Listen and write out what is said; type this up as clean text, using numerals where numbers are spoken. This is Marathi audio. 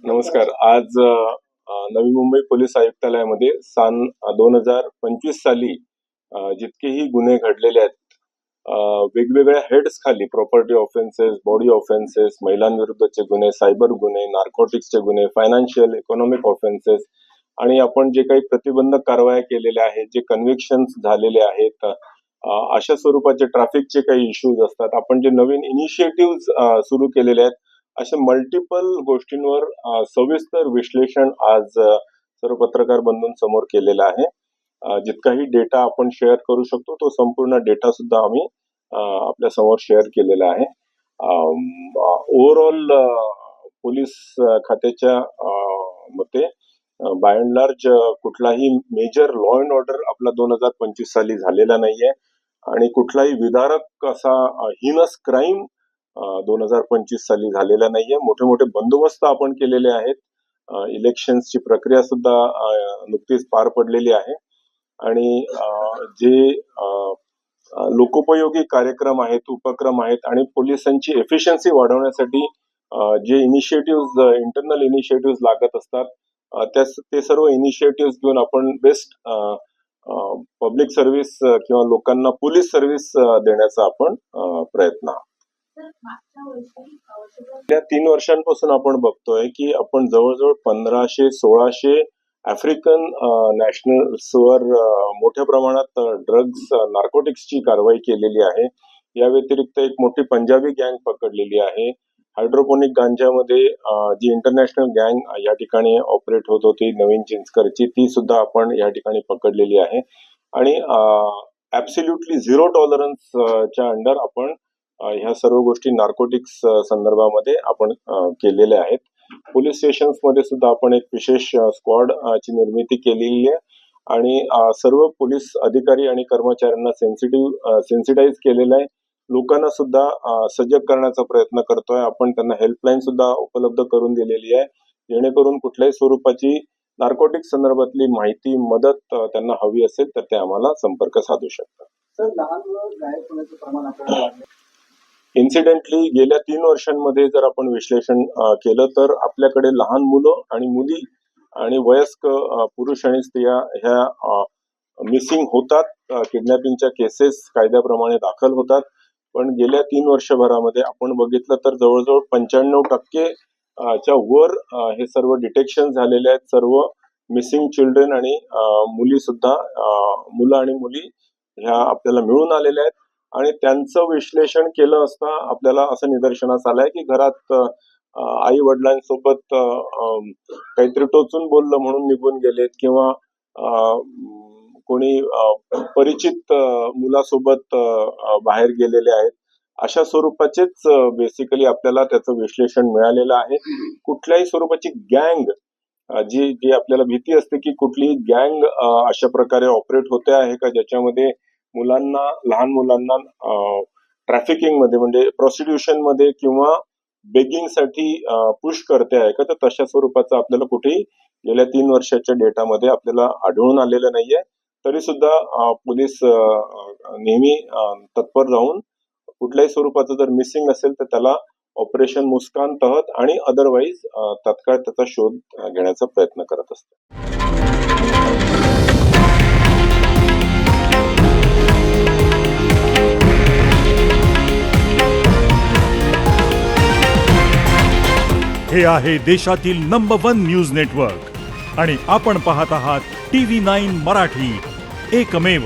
नमस्कार. आज नवी मुंबई पोलीस आयुक्तालयामध्ये सन 2025 साली जितकेही गुन्हे घडलेले आहेत, वेगवेगळ्या हेड्स खाली प्रॉपर्टी ऑफेन्सेस, बॉडी ऑफेन्सेस, महिलांविरुद्धचे गुन्हे, सायबर गुन्हे, नार्कोटिक्सचे गुन्हे, फायनान्शियल, इकॉनॉमिक ऑफेन्सेस आणि आपण जे काही प्रतिबंधक कारवाया केलेल्या आहेत, जे कन्व्हिक्शन्स झालेले आहेत, अशा स्वरूपाचे ट्रॅफिकचे काही इश्यूज असतात. आपण जे नवीन इनिशिएटिव्ह सुरू केलेले आहेत, अशा मल्टिपल गोष्टींवर सविस्तर विश्लेषण आज सर्व पत्रकार बंधूंसमोर केलेलं आहे. जितकाही डेटा आपण शेअर करू शकतो तो संपूर्ण डेटा सुद्धा आम्ही आपल्या समोर शेअर केलेला आहे. ओव्हरऑल पोलीस खात्याच्या मते बाय अँड लार्ज कुठलाही मेजर लॉ अँड ऑर्डर आपला 2025 साली झालेला नाहीये आणि कुठलाही विदारक असा हिनस क्राईम 2025 साली झालेला नाहीये. मोठे मोठे बंदोबस्त आपण केलेले आहेत. इलेक्शन्सची प्रक्रिया सुद्धा नुकतीच पार पडलेली आहे आणि जे लोकोपयोगी कार्यक्रम आहेत, उपक्रम आहेत आणि पोलिसांची एफिशियन्सी वाढवण्यासाठी जे इनिशिएटिव्ह इंटरनल इनिशिएटिव्ह लागत असतात ते सर्व इनिशिएटिव्ह घेऊन आपण बेस्ट पब्लिक सर्व्हिस किंवा लोकांना पोलीस सर्व्हिस देण्याचा आपण प्रयत्न आहोत. गेल्या 3 वर्षांपासून आपण बघतोय की आपण जवळजवळ 1500-1600 आफ्रिकन नॅशनल्सवर मोठ्या प्रमाणात ड्रग्ज नार्कोटिक्सची कारवाई केलेली आहे. या व्यतिरिक्त एक मोठी पंजाबी गँग पकडलेली आहे. हायड्रोपोनिक गांजामध्ये जी इंटरनॅशनल गँग या ठिकाणी ऑपरेट होत होती नवीन चिंचकरची, ती सुद्धा आपण या ठिकाणी पकडलेली आहे आणि ऍब्सोल्युटली झिरो टॉलरन्सच्या अंडर आपण ह्या सर्व गोष्टी नार्कोटिक्स संदर्भामध्ये आपण केलेल्या आहेत. पोलीस स्टेशन्स मध्ये सुद्धा आपण एक विशेष स्क्वॉड ची निर्मिती केलेली आहे आणि सर्व पोलीस अधिकारी आणि कर्मचाऱ्यांना सेन्सिटाईज केलेलं आहे. लोकांना सुद्धा सजग करण्याचा प्रयत्न करतोय. आपण त्यांना हेल्पलाईन सुद्धा उपलब्ध करून दिलेली आहे, जेणेकरून कुठल्याही स्वरूपाची नार्कोटिक्स संदर्भातली माहिती, मदत त्यांना हवी असेल तर ते आम्हाला संपर्क साधू शकतात. सर, लहान मुलं गायब होण्याचं प्रमाण आपल्याला वाढलं. इन्सिडेंटली गेल्या 3 वर्षांमध्ये जर आपण विश्लेषण केलं तर आपल्याकडे लहान मुलं आणि मुली आणि वयस्क पुरुष आणि स्त्रिया ह्या मिसिंग होतात. किडनॅपिंगच्या केसेस कायद्याप्रमाणे दाखल होतात. पण गेल्या 3 वर्षभरामध्ये आपण बघितलं तर जवळजवळ 95% च्या वर हे सर्व डिटेक्शन झालेले आहेत. सर्व मिसिंग चिल्ड्रन आणि मुलं आणि मुली ह्या आपल्याला मिळून आलेल्या आहेत आणि त्यांचं विश्लेषण केलं असता आपल्याला असं निदर्शनास आलंय की घरात आई वडिलांसोबत काहीतरी टोचून बोललं म्हणून निघून गेलेत किंवा कोणी परिचित मुलासोबत बाहेर गेलेले आहेत. अशा स्वरूपाचेच बेसिकली आपल्याला त्याचं विश्लेषण मिळालेलं आहे. कुठल्याही स्वरूपाची गँग जी आपल्याला भीती असते की कुठलीही गँग अशा प्रकारे ऑपरेट होते आहे का, ज्याच्यामध्ये लहान मुलांना ट्रॅफिकिंग मध्ये म्हणजे प्रॉस्टिट्यूशन मध्ये किंवा बेगिंग साठी पुश करते आहे का, तर तशा स्वरूपाचं आपल्याला कुठेही गेल्या 3 वर्षाच्या डेटामध्ये आपल्याला आढळून आलेलं नाहीये. तरी सुद्धा पोलीस नेहमी तत्पर राहून कुठल्याही स्वरूपाचं जर मिसिंग असेल तर त्याला ऑपरेशन मुस्कान तहत आणि अदरवाईज तत्काळ त्याचा शोध घेण्याचा प्रयत्न करत असतात. हे आहे देशातील नंबर 1 न्यूज नेटवर्क आणि आपण पाहत आहात TV9 मराठी, एकमेव.